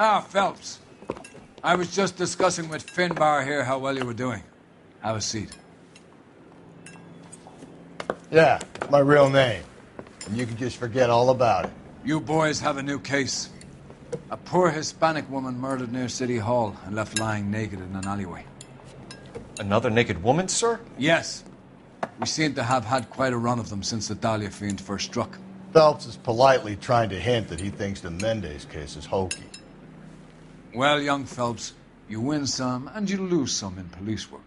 Ah, Phelps. I was just discussing with Finbar here how well you were doing. Have a seat. Yeah, my real name. And you can just forget all about it. You boys have a new case. A poor Hispanic woman murdered near City Hall and left lying naked in an alleyway. Another naked woman, sir? Yes. We seem to have had quite a run of them since the Dahlia fiend first struck. Phelps is politely trying to hint that he thinks the Mendez case is hokey. Well, young Phelps, you win some and you lose some in police work.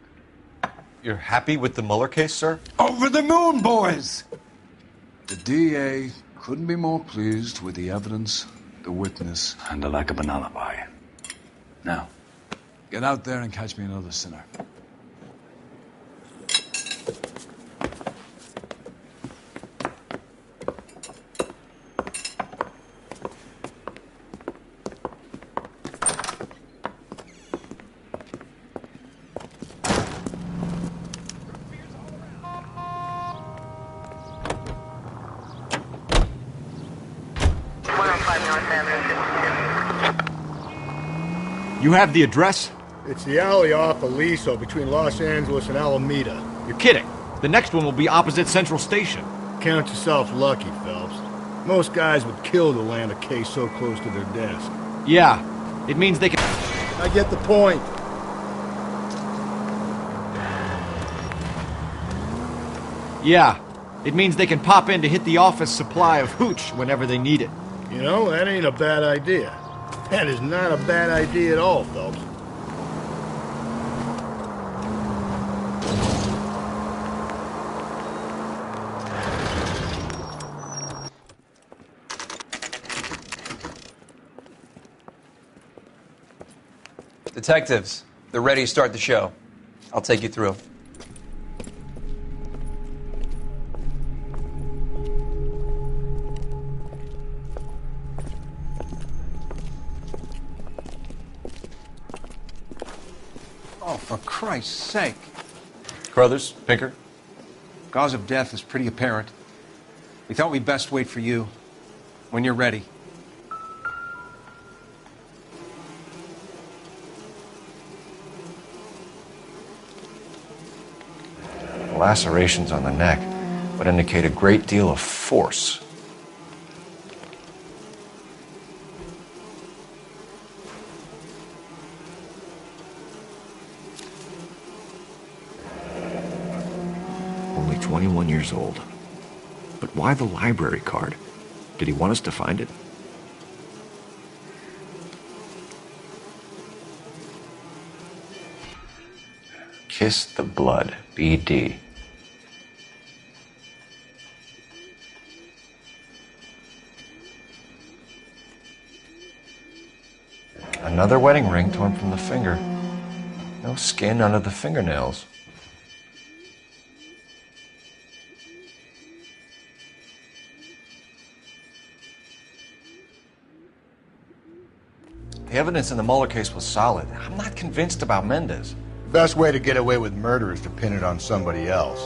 You're happy with the Mueller case, sir? Over the moon, boys! The DA couldn't be more pleased with the evidence, the witness, and the lack of an alibi. Now, get out there and catch me another sinner. You have the address? It's the alley off Aliso between Los Angeles and Alameda. You're kidding. The next one will be opposite Central Station. Count yourself lucky, Phelps. Most guys would kill to land a case so close to their desk. Yeah, it means they can... I get the point. Yeah, it means they can pop in to hit the office supply of hooch whenever they need it. You know, that ain't a bad idea. That is not a bad idea at all, Phelps. Detectives, they're ready to start the show. I'll take you through. Oh, for Christ's sake. Carruthers, Pinker? Cause of death is pretty apparent. We thought we'd best wait for you. When you're ready. Lacerations on the neck would indicate a great deal of force. Only 21 years old. But why the library card? Did he want us to find it? Kiss the blood, BD. Another wedding ring torn from the finger. No skin under the fingernails. The evidence in the Mueller case was solid. I'm not convinced about Mendez. The best way to get away with murder is to pin it on somebody else.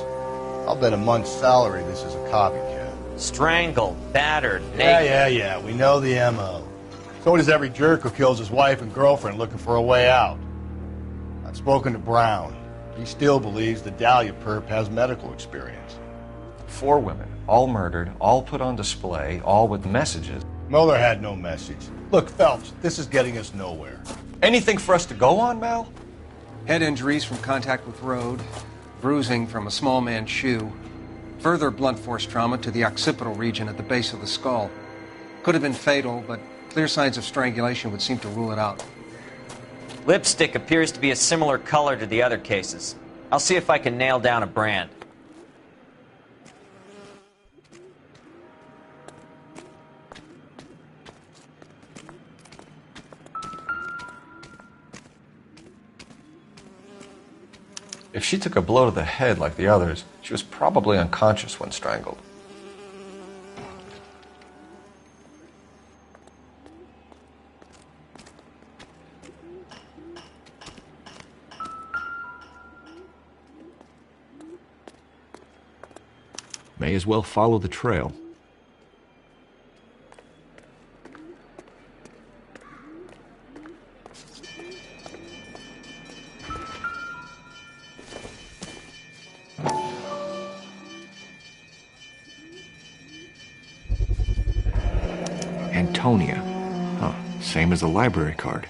I'll bet a month's salary this is a copycat. Strangled, battered, naked. Yeah. We know the M.O. So does every jerk who kills his wife and girlfriend looking for a way out. I've spoken to Brown. He still believes the Dahlia perp has medical experience. 4 women, all murdered, all put on display, all with messages. Mueller had no message. Look, Phelps, this is getting us nowhere. Anything for us to go on, Mal? Head injuries from contact with road, bruising from a small man's shoe, further blunt force trauma to the occipital region at the base of the skull. Could have been fatal, but clear signs of strangulation would seem to rule it out. Lipstick appears to be a similar color to the other cases. I'll see if I can nail down a brand. If she took a blow to the head like the others, she was probably unconscious when strangled. May as well follow the trail. Antonia. Huh, same as the library card.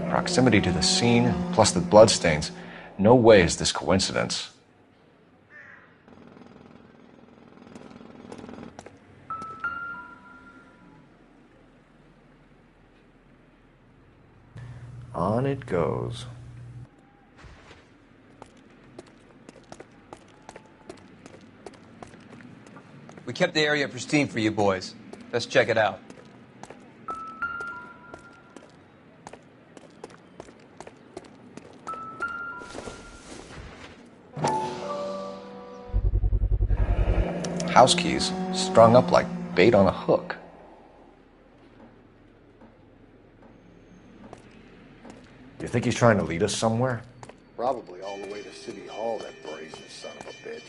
Proximity to the scene, plus the bloodstains. No way is this coincidence. On it goes. We kept the area pristine for you boys. Let's check it out. House keys, strung up like bait on a hook. You think he's trying to lead us somewhere? Probably all the way to City Hall, that brazen son of a bitch.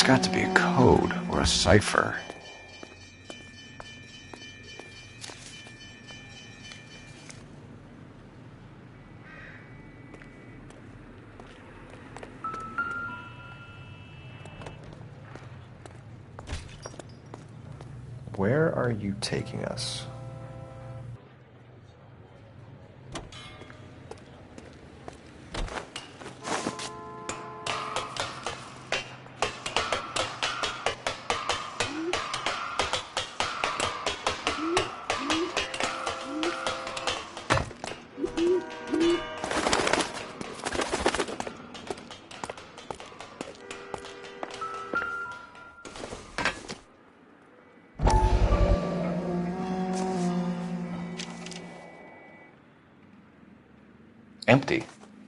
got to be a code or a cipher. Where are you taking us? Empty.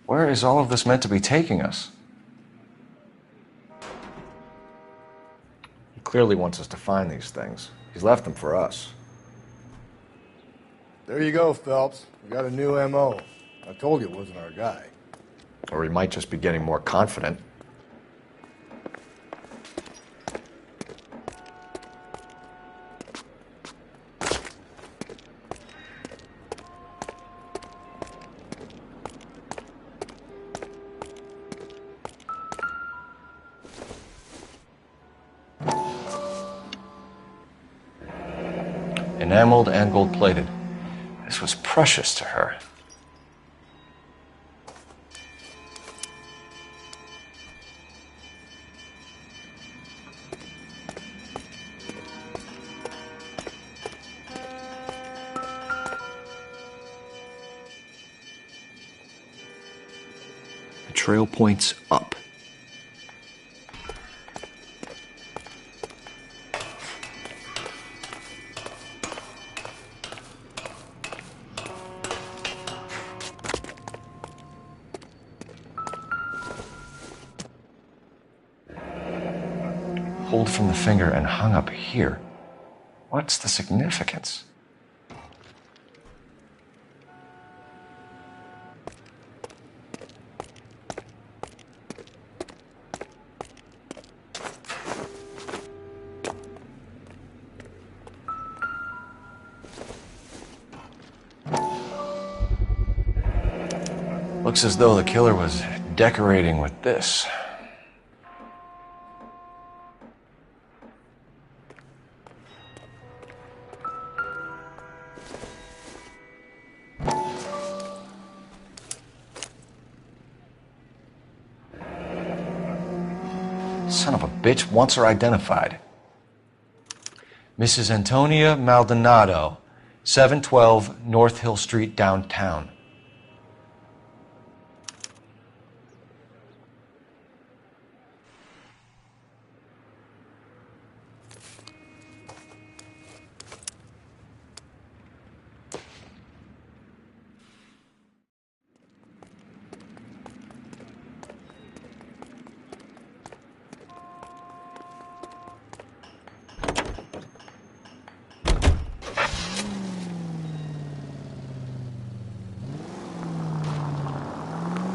Where is all of this meant to be taking us? He clearly wants us to find these things. He's left them for us. There you go, Phelps. We got a new M.O. I told you it wasn't our guy. Or he might just be getting more confident. Enameled and gold-plated. This was precious to her. The trail points up. Pulled from the finger and hung up here. What's the significance? Looks as though the killer was decorating with this. Son of a bitch wants her identified. Mrs. Antonia Maldonado, 712 North Hill Street, downtown.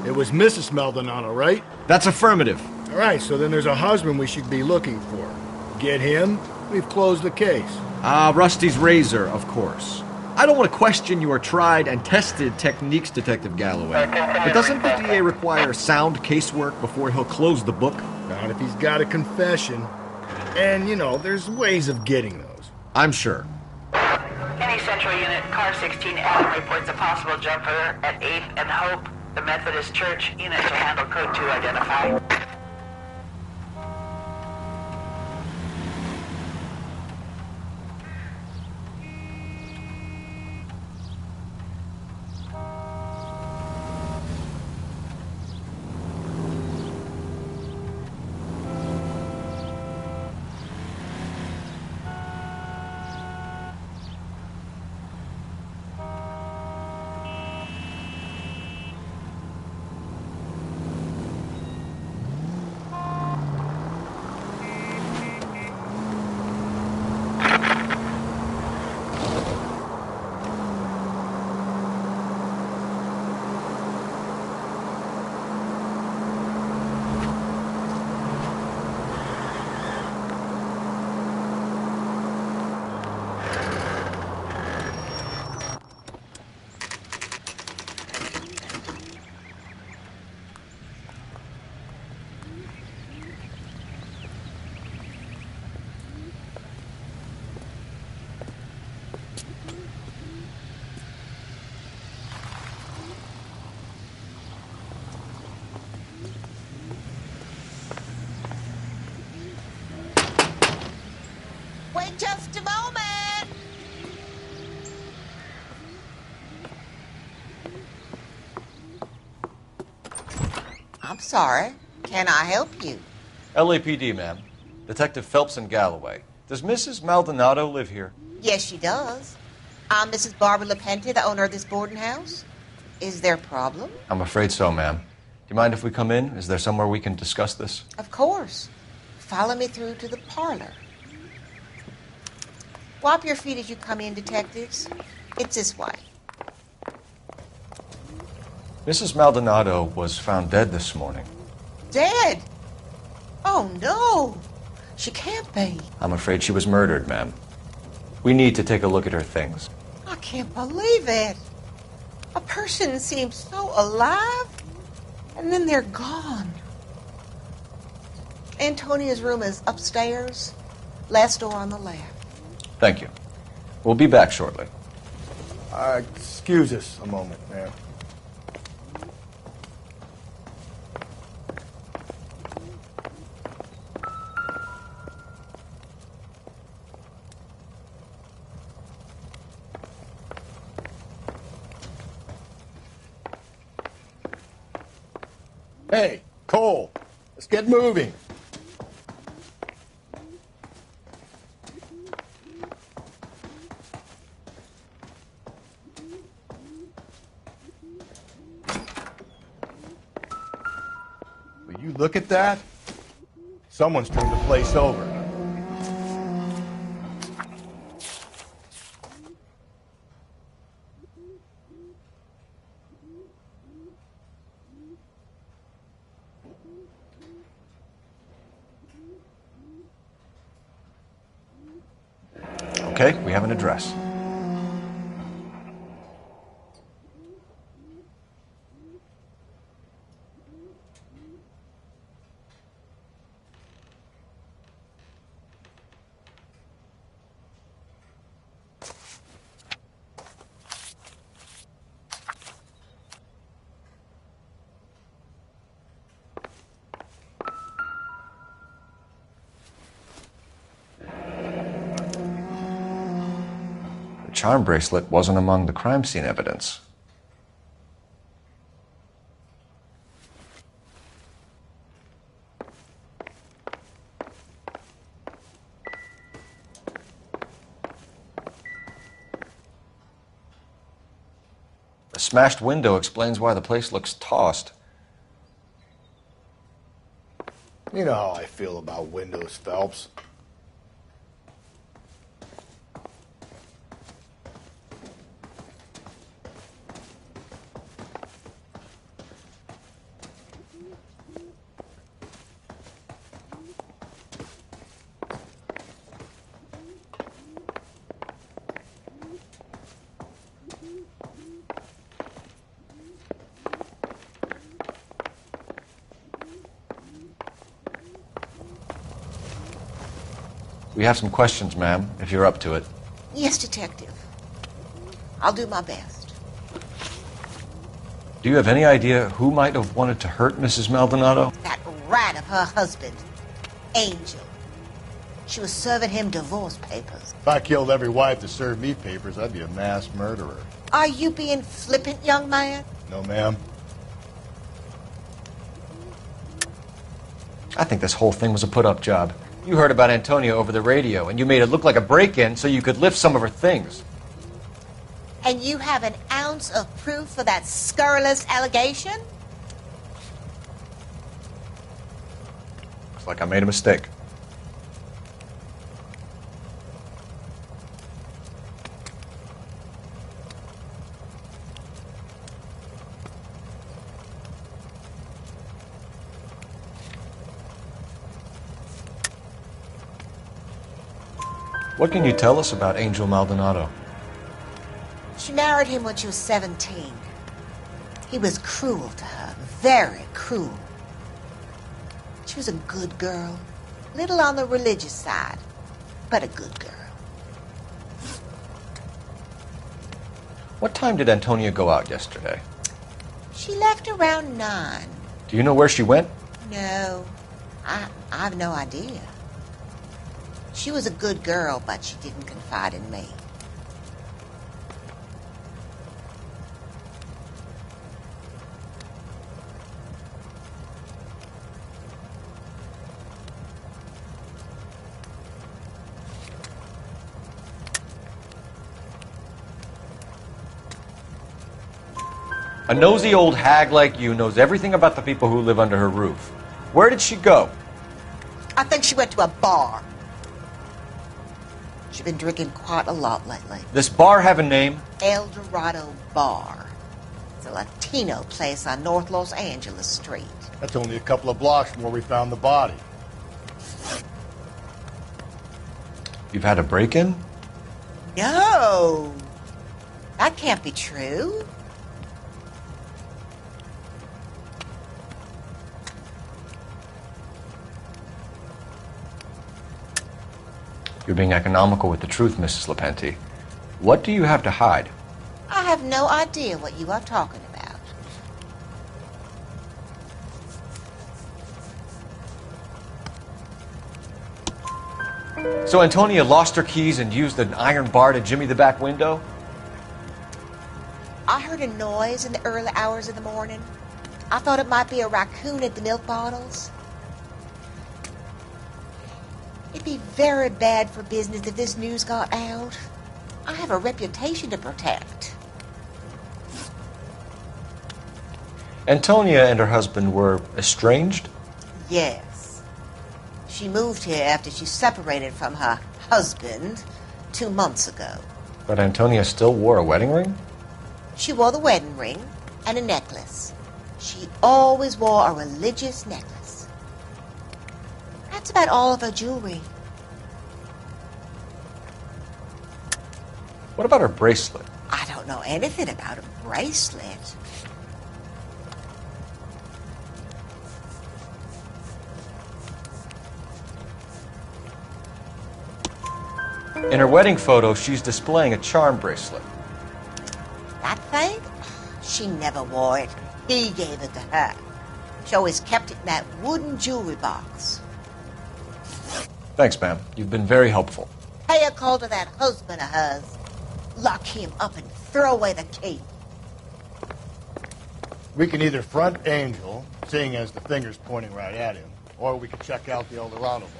It was Mrs. Maldonado, right? That's affirmative. All right, so then there's a husband we should be looking for. Get him, we've closed the case. Rusty's razor, of course. I don't want to question your tried and tested techniques, Detective Galloway. But doesn't the DA require sound casework before he'll close the book? Not if he's got a confession. And, you know, there's ways of getting those. I'm sure. Any Central Unit, Car 16 Adam reports a possible jumper at 8th and Hope. The Methodist Church unit to handle code 2 identify. Just a moment. I'm sorry. Can I help you? LAPD, ma'am. Detective Phelps in Galloway. Does Mrs. Maldonado live here? Yes, she does. I'm Mrs. Barbara LaPente, the owner of this boarding house. Is there a problem? I'm afraid so, ma'am. Do you mind if we come in? Is there somewhere we can discuss this? Of course. Follow me through to the parlor. Wipe your feet as you come in, detectives. It's this way. Mrs. Maldonado was found dead this morning. Dead? Oh, no. She can't be. I'm afraid she was murdered, ma'am. We need to take a look at her things. I can't believe it. A person seems so alive, and then they're gone. Antonia's room is upstairs, last door on the left. Thank you. We'll be back shortly. Excuse us a moment, ma'am. Hey, Cole, let's get moving. Will you look at that? Someone's turned the place over. Okay, we have an address. The charm bracelet wasn't among the crime scene evidence. The smashed window explains why the place looks tossed. You know how I feel about windows, Phelps. We have some questions, ma'am, if you're up to it. Yes, detective. I'll do my best. Do you have any idea who might have wanted to hurt Mrs. Maldonado? That rat of her husband, Angel. She was serving him divorce papers. If I killed every wife to serve me papers, I'd be a mass murderer. Are you being flippant, young man? No, ma'am. I think this whole thing was a put-up job. You heard about Antonia over the radio, and you made it look like a break-in so you could lift some of her things. And you have an ounce of proof for that scurrilous allegation? Looks like I made a mistake. What can you tell us about Angel Maldonado? She married him when she was 17. He was cruel to her, very cruel. She was a good girl, little on the religious side, but a good girl. What time did Antonia go out yesterday? She left around 9. Do you know where she went? No, I've no idea. She was a good girl, but she didn't confide in me. A nosy old hag like you knows everything about the people who live under her roof. Where did she go? I think she went to a bar. She's been drinking quite a lot lately. This bar have a name? El Dorado Bar. It's a Latino place on North Los Angeles Street. That's only a couple of blocks from where we found the body. You've had a break-in? No. That can't be true. You're being economical with the truth, Mrs. Lepenti. What do you have to hide? I have no idea what you are talking about. So Antonia lost her keys and used an iron bar to jimmy the back window? I heard a noise in the early hours of the morning. I thought it might be a raccoon at the milk bottles. It'd be very bad for business if this news got out. I have a reputation to protect. Antonia and her husband were estranged? Yes. She moved here after she separated from her husband 2 months ago. But Antonia still wore a wedding ring? She wore the wedding ring and a necklace. She always wore a religious necklace. That's about all of her jewelry. What about her bracelet? I don't know anything about a bracelet. In her wedding photo, she's displaying a charm bracelet. That thing? She never wore it. He gave it to her. She always kept it in that wooden jewelry box. Thanks, ma'am. You've been very helpful. Pay a call to that husband of hers. Lock him up and throw away the key. We can either front Angel, seeing as the finger's pointing right at him, or we can check out the El Dorado one.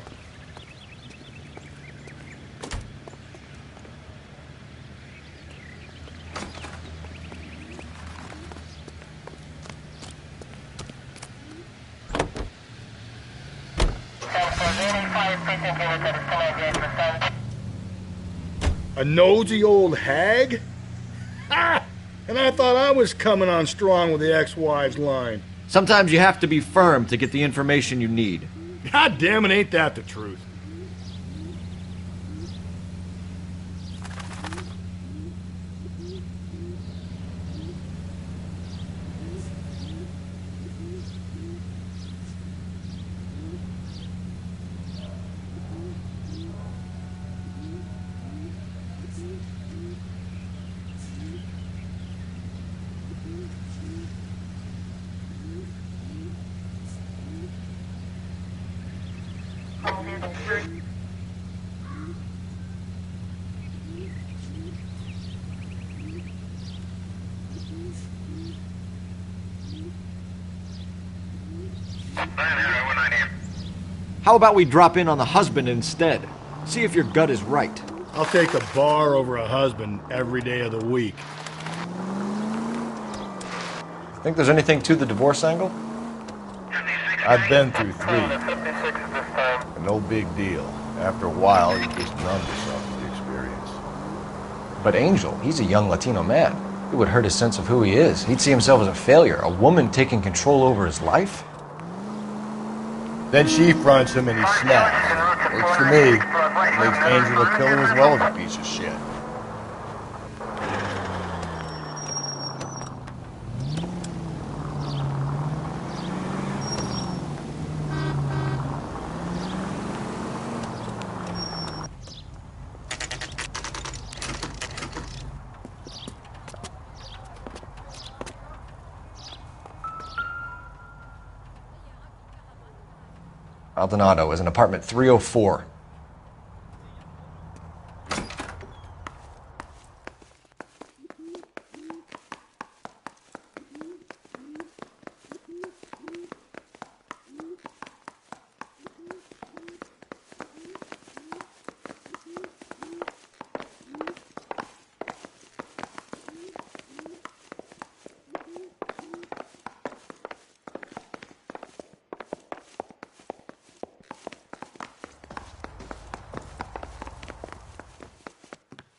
A nosy old hag? Ha! And I thought I was coming on strong with the ex-wives line. Sometimes you have to be firm to get the information you need. God damn it, ain't that the truth? How about we drop in on the husband instead? See if your gut is right. I'll take a bar over a husband every day of the week. Think there's anything to the divorce angle? I've been through 3. And no big deal. After a while, you just numb yourself to the experience. But Angel, he's a young Latino man. It would hurt his sense of who he is. He'd see himself as a failure, a woman taking control over his life. Then she fronts him and he snaps. Works for me. Makes Angel a killer as well as a piece of shit. Maldonado is in apartment 304.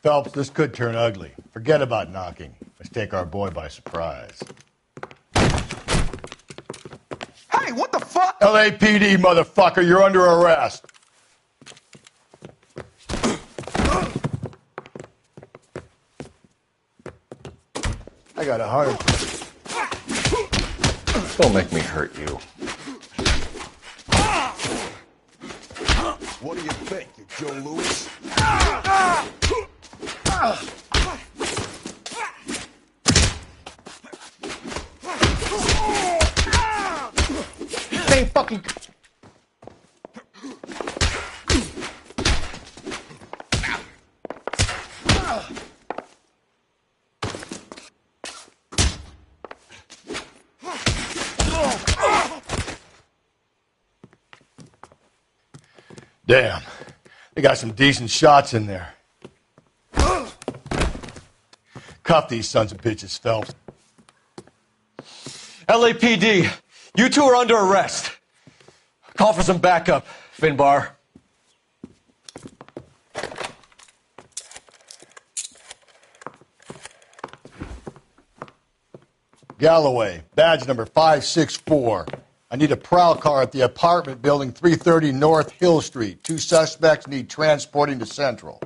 Phelps, this could turn ugly. Forget about knocking. Let's take our boy by surprise. Hey, what the fuck? LAPD, motherfucker, you're under arrest. I got 100. Don't make me hurt you. What do you think, you Joe Louis? Ain't fucking... Damn. They got some decent shots in there. Cuff these sons of bitches, Phelps. LAPD, you two are under arrest. Call for some backup, Finbar. Galloway, badge number 564. I need a prowl car at the apartment building 330 North Hill Street. 2 suspects need transporting to Central.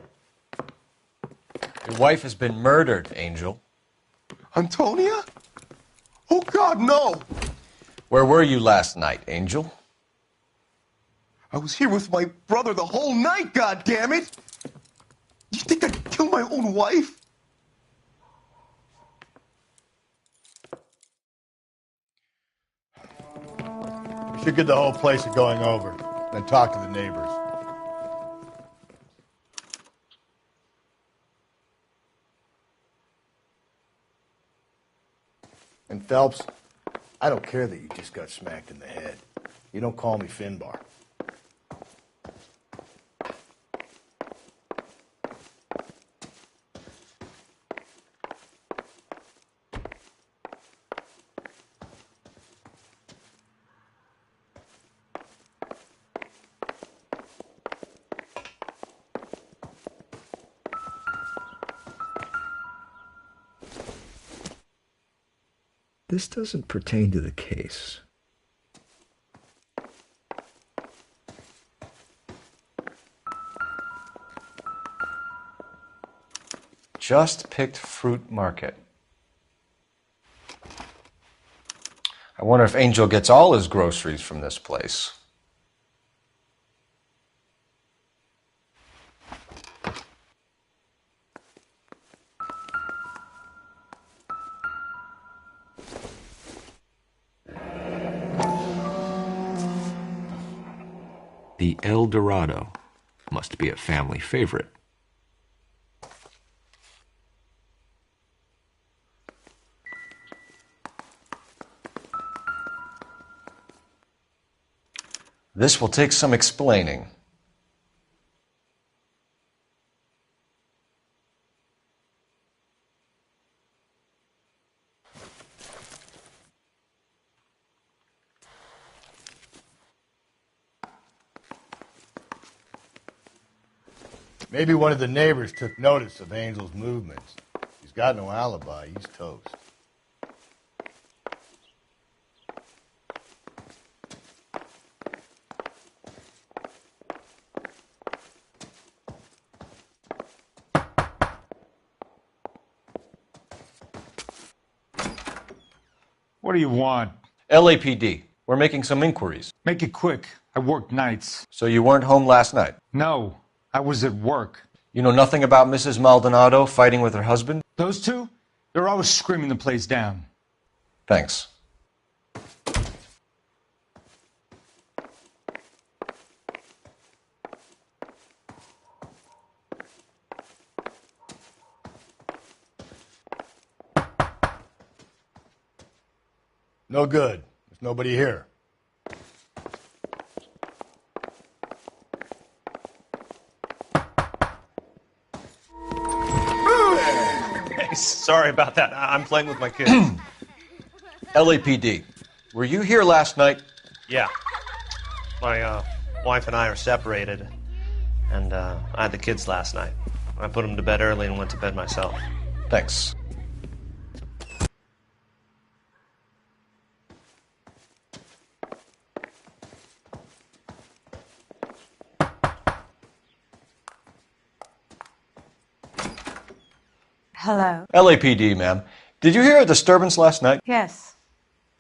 Your wife has been murdered, Angel. Antonia? Oh, God, no! Where were you last night, Angel? I was here with my brother the whole night, goddammit! You think I'd kill my own wife? We should get the whole place a going over, then talk to the neighbors. And Phelps, I don't care that you just got smacked in the head. You don't call me Finbar. This doesn't pertain to the case. Just picked fruit market. I wonder if Angel gets all his groceries from this place. The El Dorado must be a family favorite. This will take some explaining. Maybe one of the neighbors took notice of Angel's movements. He's got no alibi. He's toast. What do you want? LAPD. We're making some inquiries. Make it quick. I work nights. So you weren't home last night? No, I was at work. You know nothing about Mrs. Maldonado fighting with her husband? Those two? They're always screaming the place down. Thanks. No good. There's nobody here. Sorry about that. I'm playing with my kids. LAPD. Were you here last night? Yeah. My wife and I are separated, and I had the kids last night. I put him to bed early and went to bed myself. Thanks. Hello. LAPD, ma'am. Did you hear a disturbance last night? Yes.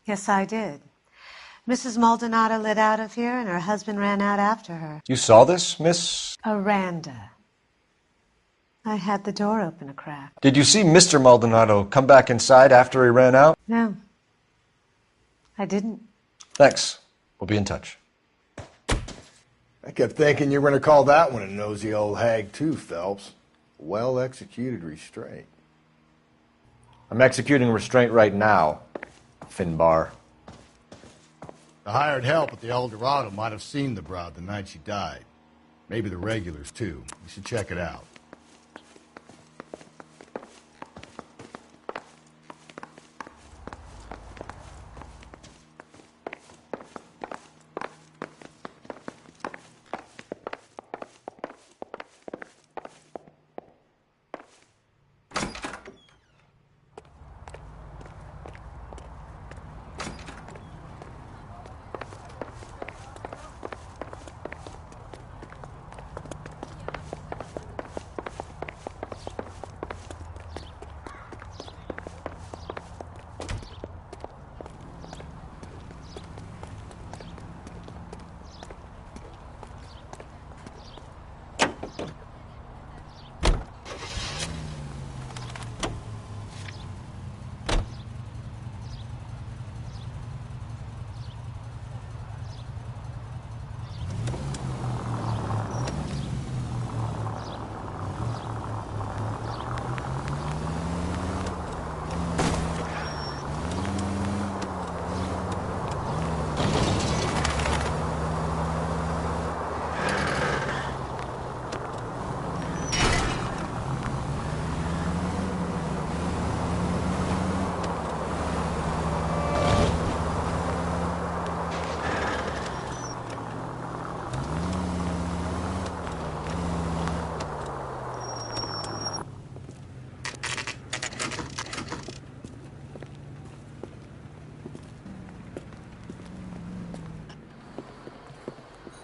Yes, I did. Mrs. Maldonado lit out of here, and her husband ran out after her. You saw this, Miss? Aranda. I had the door open a crack. Did you see Mr. Maldonado come back inside after he ran out? No. I didn't. Thanks. We'll be in touch. I kept thinking you were going to call that one a nosy old hag too, Phelps. Well-executed restraint. I'm executing restraint right now, Finbar. The hired help at the El Dorado might have seen the broad the night she died. Maybe the regulars, too. You should check it out.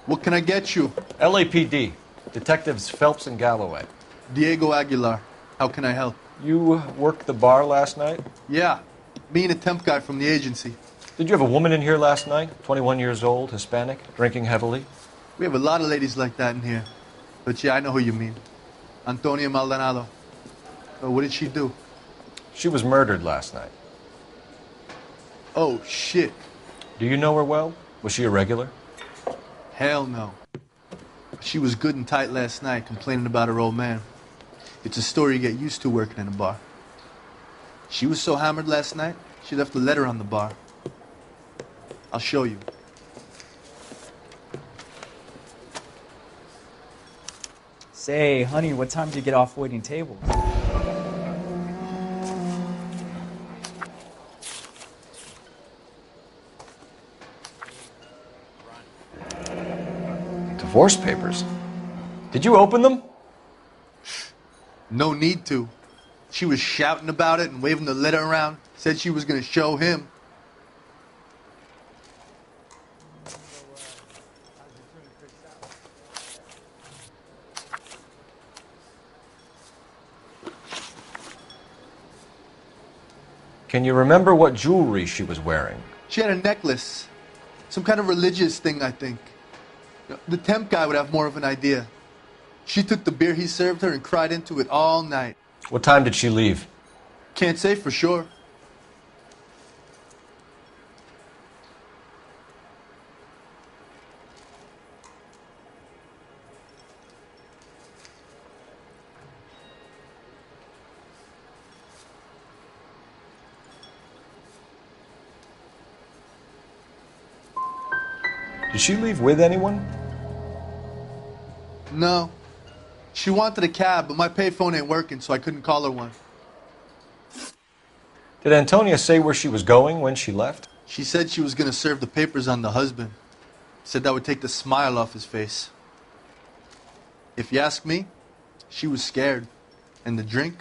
What can I get you? LAPD. Detectives Phelps and Galloway. Diego Aguilar. How can I help? You worked the bar last night? Yeah. Me and a temp guy from the agency. Did you have a woman in here last night? 21 years old, Hispanic, drinking heavily? We have a lot of ladies like that in here. But yeah, I know who you mean. Antonia Maldonado. What did she do? She was murdered last night. Oh, shit. Do you know her well? Was she a regular? Hell no. She was good and tight last night, complaining about her old man. It's a story you get used to working in a bar. She was so hammered last night, she left a letter on the bar. I'll show you. Say, honey, what time do you get off waiting tables? Divorce papers. Did you open them? No need to. She was shouting about it and waving the letter around. Said she was going to show him. Can you remember what jewelry she was wearing? She had a necklace. Some kind of religious thing, I think. The temp guy would have more of an idea. She took the beer he served her and cried into it all night. What time did she leave? Can't say for sure. Did she leave with anyone? No. She wanted a cab, but my payphone ain't working, so I couldn't call her one. Did Antonia say where she was going when she left? She said she was going to serve the papers on the husband. Said that would take the smile off his face. If you ask me, She was scared, and the drink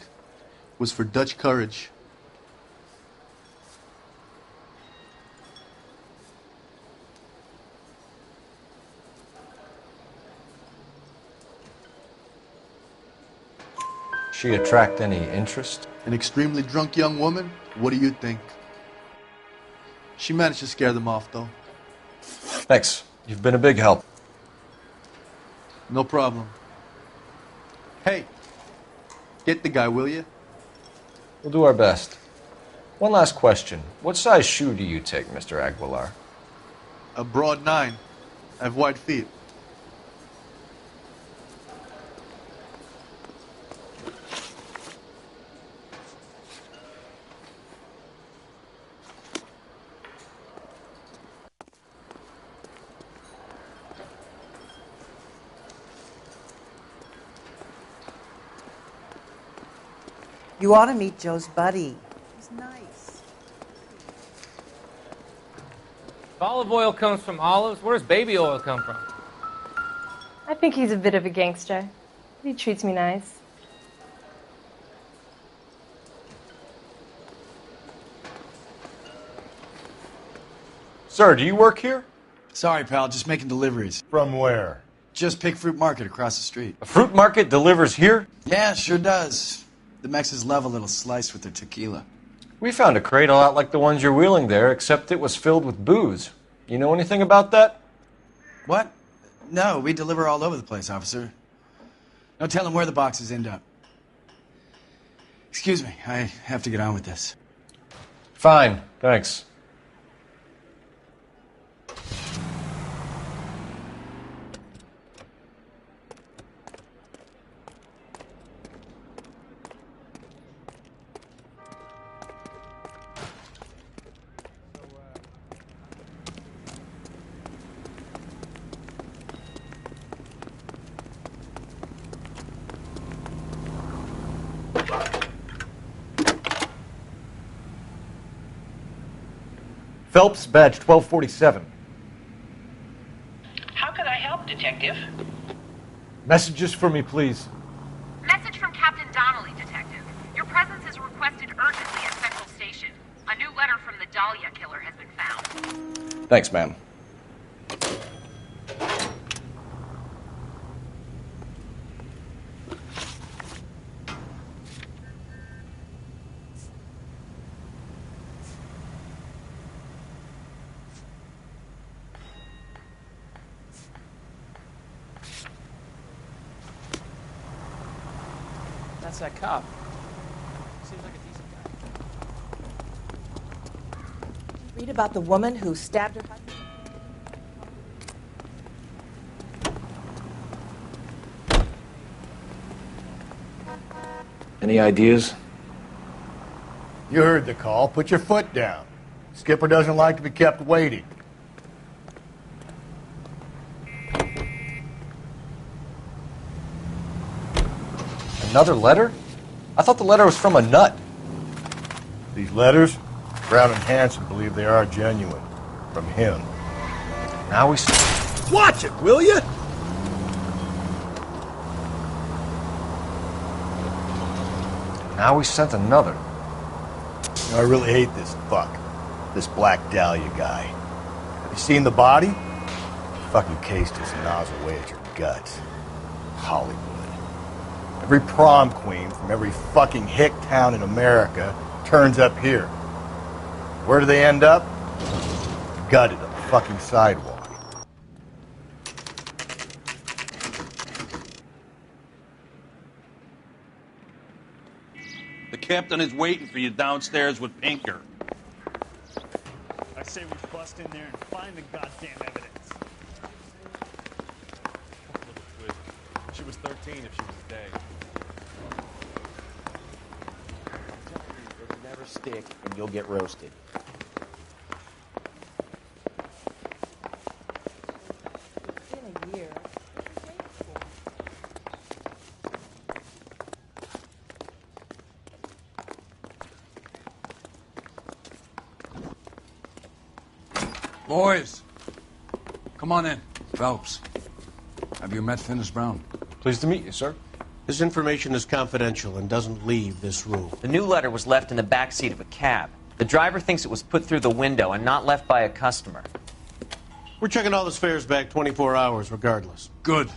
was for Dutch courage. She attract any interest? An extremely drunk young woman? What do you think? She managed to scare them off, though. Thanks. You've been a big help. No problem. Hey, get the guy, will you? We'll do our best. One last question. What size shoe do you take, Mr. Aguilar? A broad 9. I have wide feet. You ought to meet Joe's buddy. He's nice. If olive oil comes from olives, where does baby oil come from? I think he's a bit of a gangster. He treats me nice. Sir, do you work here? Sorry, pal, just making deliveries. From where? Just Pig Fruit Market across the street. A fruit market delivers here? Yeah, sure does. The Mexes love a little slice with their tequila. We found a crate a lot like the ones you're wheeling there, except it was filled with booze. You know anything about that? What? No, we deliver all over the place, officer. No telling where the boxes end up. Excuse me, I have to get on with this. Fine, thanks. Phelps, badge 1247. How can I help, Detective? Messages for me, please. Message from Captain Donnelly, Detective. Your presence is requested urgently at Central Station. A new letter from the Dahlia killer has been found. Thanks, ma'am. That's that cop. Seems like a decent guy. Read about the woman who stabbed her husband? Any ideas? You heard the call. Put your foot down. Skipper doesn't like to be kept waiting. Another letter? I thought the letter was from a nut. These letters, Brown and Hanson believe they are genuine. From him. Now we... Watch it, will you? Now we sent another. I really hate this fuck. This Black Dahlia guy. Have you seen the body? He fucking cased his nozzle away at your guts. Hollywood. Every prom queen from every fucking hick town in America turns up here. Where do they end up? Gutted on the fucking sidewalk. The captain is waiting for you downstairs with Pinker. I say we bust in there and find the goddamn evidence. She was 13 if she was a day. It'll never stick, and you'll get roasted. It's been a year. Boys, come on in. Phelps, have you met Finis Brown? Pleased to meet you, sir. This information is confidential and doesn't leave this room. The new letter was left in the back seat of a cab. The driver thinks it was put through the window and not left by a customer. We're checking all the fares back 24 hours regardless. Good.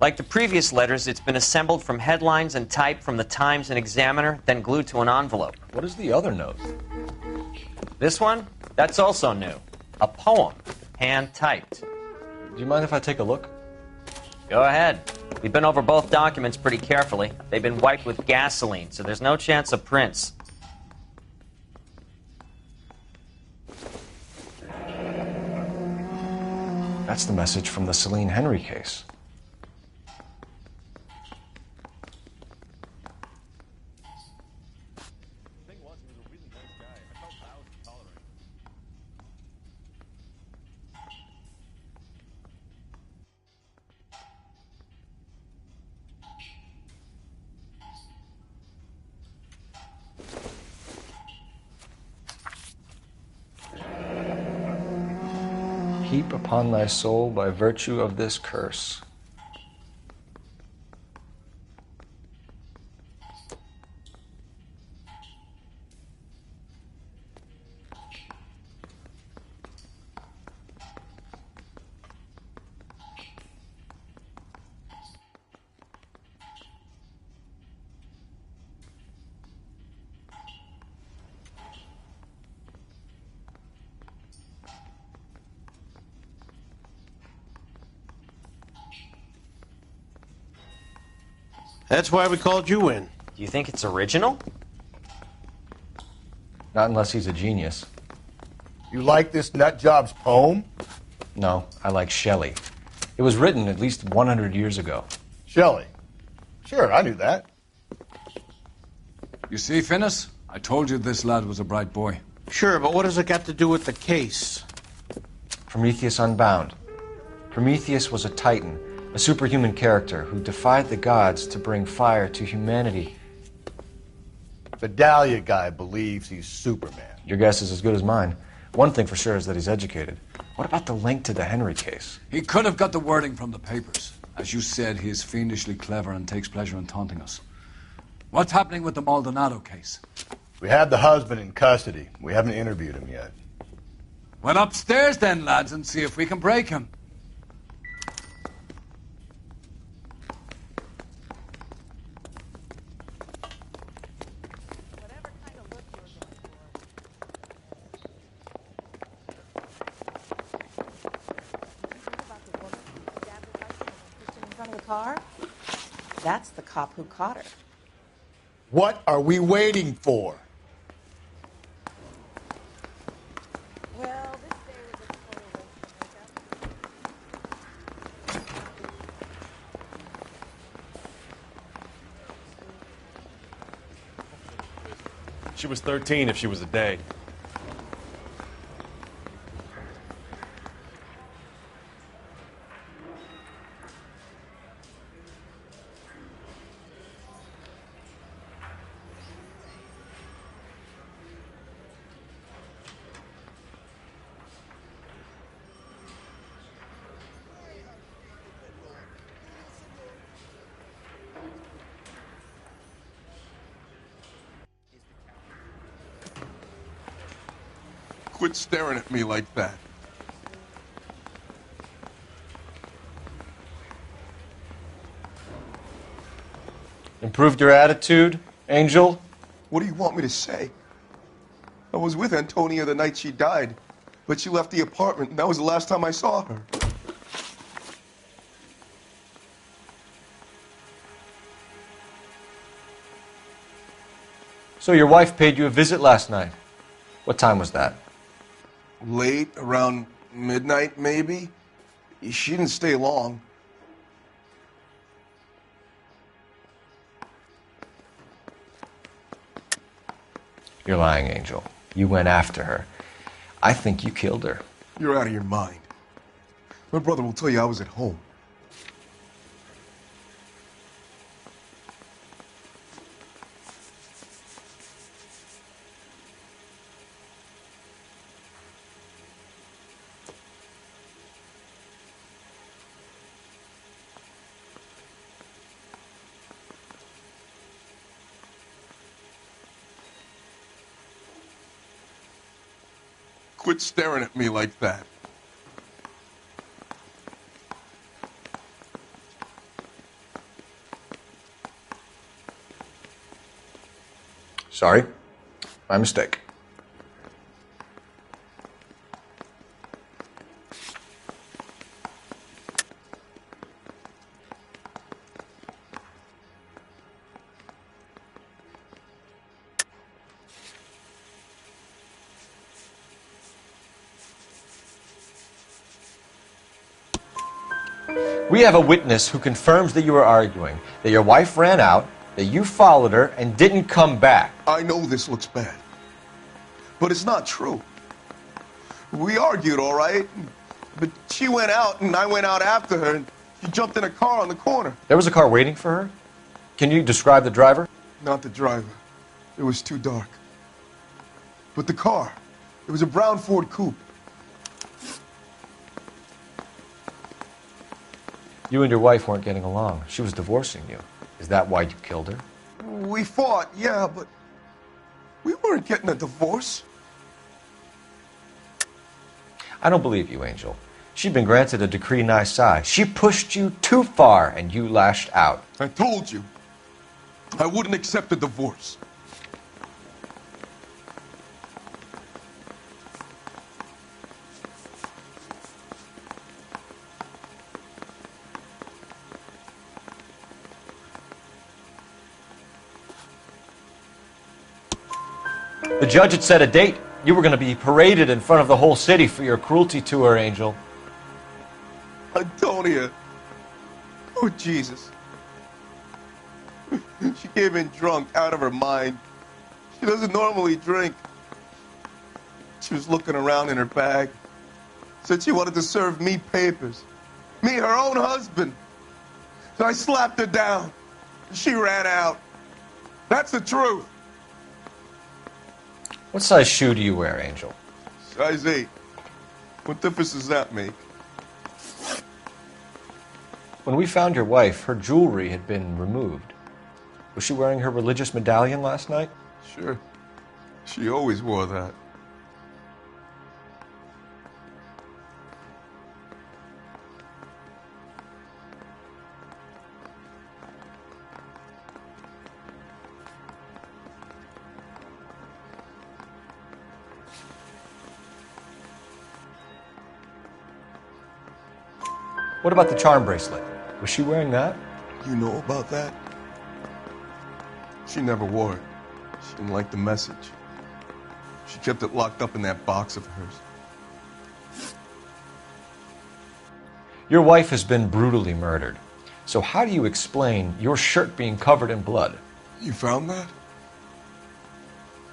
Like the previous letters, it's been assembled from headlines and typed from the Times and Examiner, then glued to an envelope. What is the other note? This one? That's also new. A poem, hand-typed. Do you mind if I take a look? Go ahead. We've been over both documents pretty carefully. They've been wiped with gasoline, so there's no chance of prints. That's the message from the Celine Henry case. Heap upon thy soul by virtue of this curse. That's why we called you in. Do you think it's original? Not unless he's a genius. You like this nutjob's poem? No, I like Shelley. It was written at least 100 years ago. Shelley? Sure, I knew that. You see, Finnis? I told you this lad was a bright boy. Sure, but what has it got to do with the case? Prometheus Unbound. Prometheus was a titan, a superhuman character who defied the gods to bring fire to humanity. The Dahlia guy believes he's Superman. Your guess is as good as mine. One thing for sure is that he's educated. What about the link to the Henry case? He could have got the wording from the papers. As you said, he is fiendishly clever and takes pleasure in taunting us. What's happening with the Maldonado case? We have the husband in custody. We haven't interviewed him yet. Well, upstairs then, lads, and see if we can break him. Car? That's the cop who caught her. What are we waiting for? Well, this day was a total waste of makeup. She was 13 if she was a day. Quit staring at me like that. Improved your attitude, Angel? What do you want me to say? I was with Antonia the night she died, but she left the apartment, and that was the last time I saw her. So your wife paid you a visit last night. What time was that? Late, around midnight, maybe. She didn't stay long. You're lying, Angel. You went after her. I think you killed her. You're out of your mind. My brother will tell you I was at home. Quit staring at me like that. Sorry. My mistake. We have a witness who confirms that you were arguing, that your wife ran out, that you followed her and didn't come back. I know this looks bad, but it's not true. We argued, all right, but she went out and I went out after her and she jumped in a car on the corner. There was a car waiting for her? Can you describe the driver? Not the driver. It was too dark. But the car, it was a brown Ford coupe. You and your wife weren't getting along. She was divorcing you. Is that why you killed her? We fought, yeah, but we weren't getting a divorce. I don't believe you, Angel. She'd been granted a decree nisi. She pushed you too far and you lashed out. I told you, I wouldn't accept a divorce. The judge had set a date. You were going to be paraded in front of the whole city for your cruelty to her, Angel. Antonia. Oh, Jesus. She came in drunk, out of her mind. She doesn't normally drink. She was looking around in her bag. Said she wanted to serve me papers. Me, her own husband. So I slapped her down. She ran out. That's the truth. What size shoe do you wear, Angel? Size 8. What difference does that make? When we found your wife, her jewelry had been removed. Was she wearing her religious medallion last night? Sure. She always wore that. What about the charm bracelet? Was she wearing that? You know about that? She never wore it. She didn't like the message. She kept it locked up in that box of hers. Your wife has been brutally murdered. So how do you explain your shirt being covered in blood? You found that?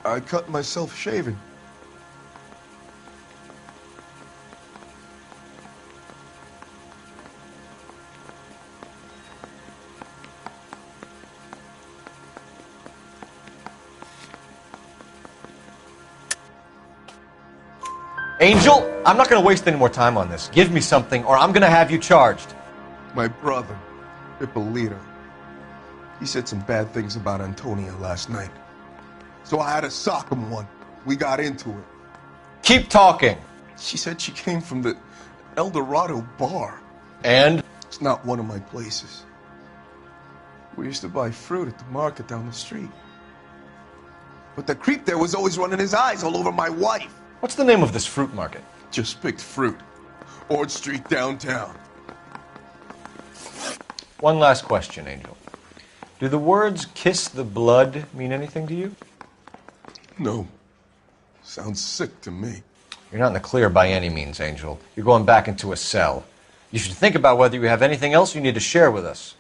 I cut myself shaving. Angel, I'm not going to waste any more time on this. Give me something or I'm going to have you charged. My brother, Ippolito, he said some bad things about Antonia last night. So I had to sock him one. We got into it. Keep talking. She said she came from the El Dorado bar. And? It's not one of my places. We used to buy fruit at the market down the street. But the creep there was always running his eyes all over my wife. What's the name of this fruit market? Just picked fruit. Ord Street downtown. One last question, Angel. Do the words kiss the blood mean anything to you? No. Sounds sick to me. You're not in the clear by any means, Angel. You're going back into a cell. You should think about whether you have anything else you need to share with us.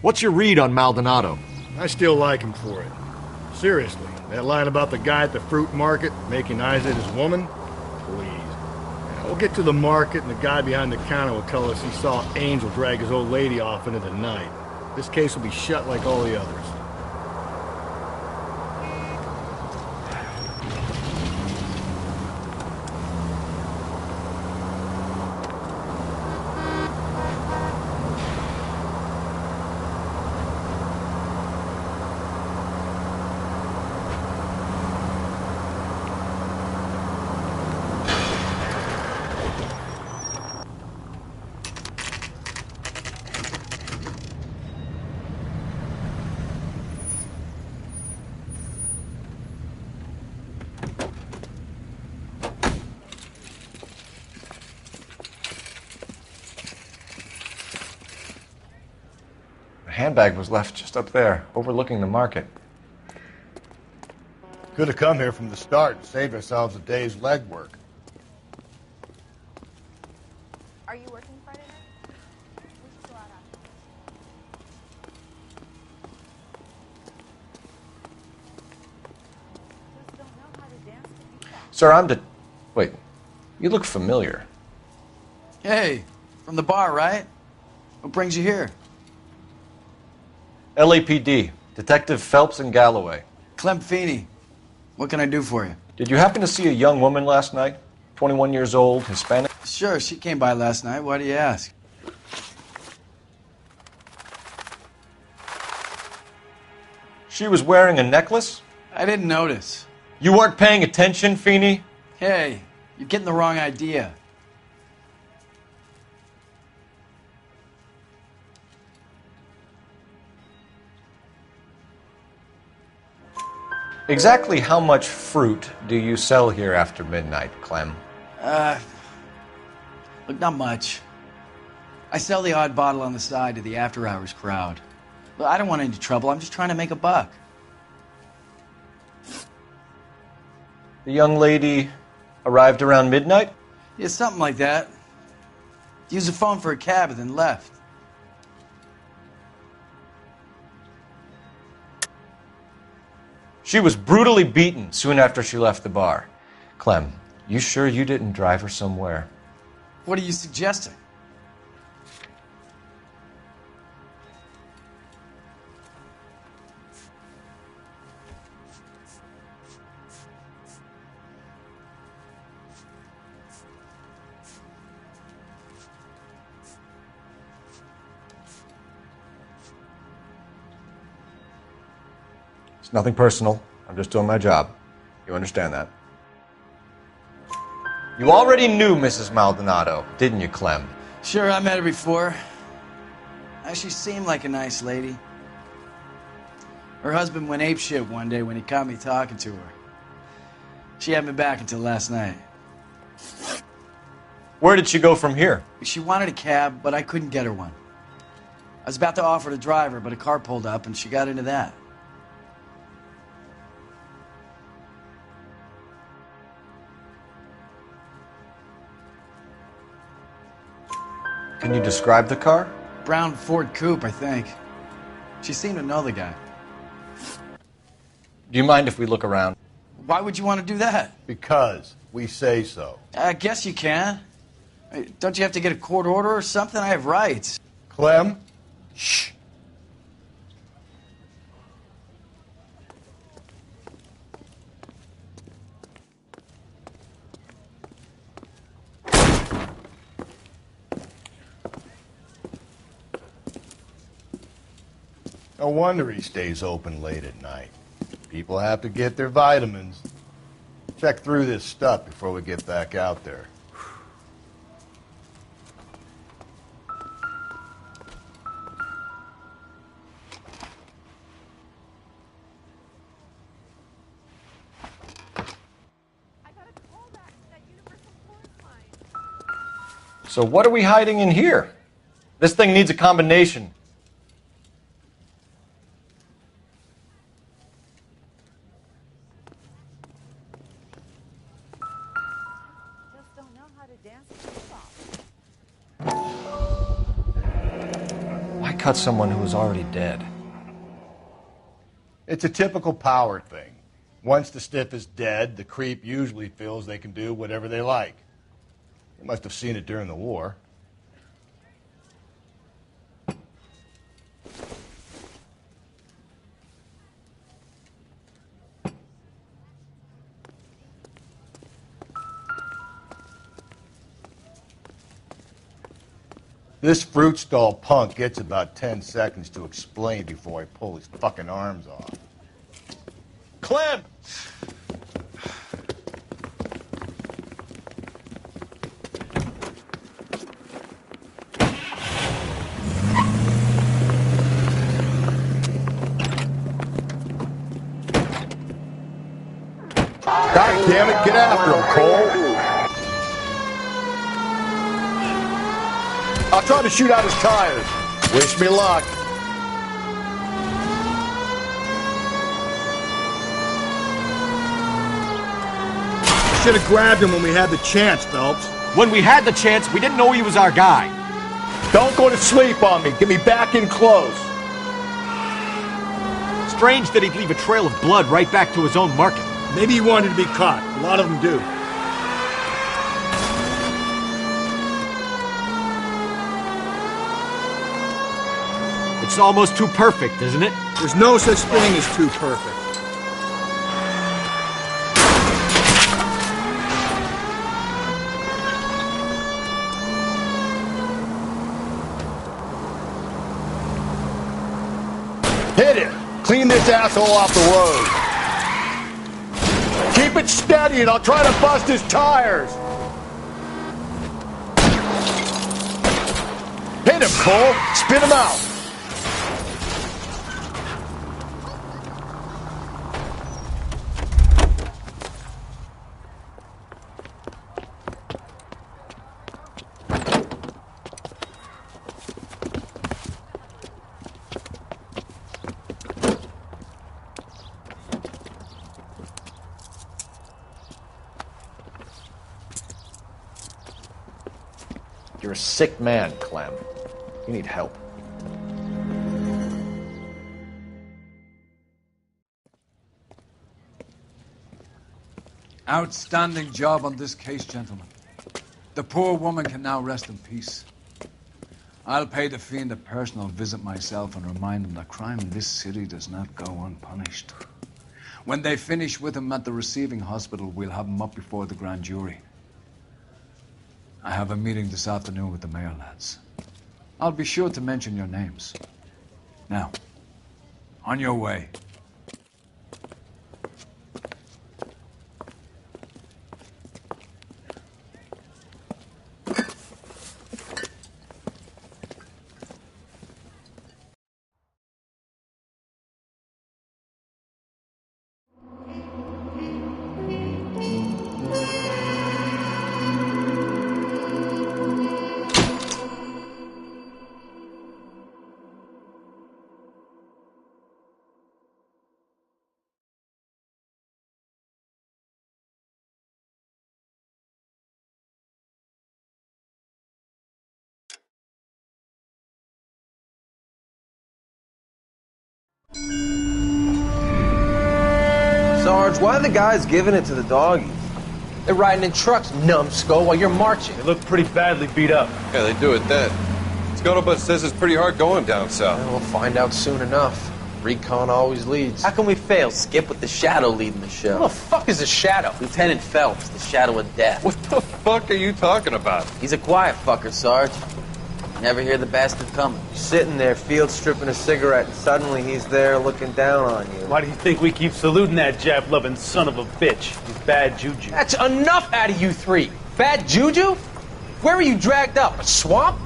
What's your read on Maldonado? I still like him for it. Seriously, that line about the guy at the fruit market making eyes at his woman? Please. Now, we'll get to the market and the guy behind the counter will tell us he saw Angel drag his old lady off into the night. This case will be shut like all the others. handbag was left just up there, overlooking the market. Could have come here from the start and saved ourselves a day's legwork. Are you working Friday night? We should go out after. Sir, Wait, you look familiar. Hey, from the bar, right? What brings you here? LAPD, Detective Phelps and Galloway. Clem Feeney. What can I do for you? Did you happen to see a young woman last night? 21 years old, Hispanic? Sure, she came by last night. Why do you ask? She was wearing a necklace? I didn't notice. You weren't paying attention, Feeney? Hey, you're getting the wrong idea. Exactly how much fruit do you sell here after midnight, Clem? Look, not much. I sell the odd bottle on the side to the after-hours crowd. Look, I don't want any trouble. I'm just trying to make a buck. The young lady arrived around midnight? Yeah, something like that. Used the phone for a cab and then left. She was brutally beaten soon after she left the bar. Clem, you sure you didn't drive her somewhere? What are you suggesting? It's nothing personal. I'm just doing my job. You understand that? You already knew Mrs. Maldonado, didn't you, Clem? Sure, I met her before. She seemed like a nice lady. Her husband went apeshit one day when he caught me talking to her. She had me back until last night. Where did she go from here? She wanted a cab, but I couldn't get her one. I was about to offer to drive her, but a car pulled up and she got into that. Can you describe the car? Brown Ford Coupe, I think. She seemed to know the guy. Do you mind if we look around? Why would you want to do that? Because we say so. I guess you can. Don't you have to get a court order or something? I have rights. Clem? Shh. No wonder he stays open late at night. People have to get their vitamins. Check through this stuff before we get back out there. So what are we hiding in here? This thing needs a combination. Why cut someone who was already dead? It's a typical power thing. Once the stiff is dead, the creep usually feels they can do whatever they like. They must have seen it during the war. This fruit stall punk gets about 10 seconds to explain before I pull his fucking arms off. Clem! God damn it, get after him, Cole! I'll try to shoot out his tires. Wish me luck. should have grabbed him when we had the chance, Phelps. When we had the chance, we didn't know he was our guy. Don't go to sleep on me. Get me back in close. Strange that he'd leave a trail of blood right back to his own market. Maybe he wanted to be caught. A lot of them do. It's almost too perfect, isn't it? There's no such thing as too perfect. Hit it! Clean this asshole off the road. Keep it steady and I'll try to bust his tires. Hit him, Cole. Spit him out. You're a sick man, Clem. You need help. Outstanding job on this case, gentlemen. The poor woman can now rest in peace. I'll pay the fiend a personal visit myself and remind him that crime in this city does not go unpunished. When they finish with him at the receiving hospital, we'll have him up before the grand jury. I have a meeting this afternoon with the mayor lads. I'll be sure to mention your names. Now, on your way. Sarge, why are the guys giving it to the doggies? They're riding in trucks, numbskull, while you're marching. They look pretty badly beat up. Yeah, they do at that. Scuttlebutt says it's pretty hard going down south. Yeah, we'll find out soon enough. Recon always leads. How can we fail, Skip, with the Shadow leading the show? Who the fuck is the Shadow? Lieutenant Phelps, the Shadow of Death. What the fuck are you talking about? He's a quiet fucker, Sarge. Never hear the bastard coming. Sitting there, field stripping a cigarette, and suddenly he's there looking down on you. Why do you think we keep saluting that Jap-loving son of a bitch? He's bad juju. That's enough out of you three. Bad juju? Where were you dragged up? A swamp?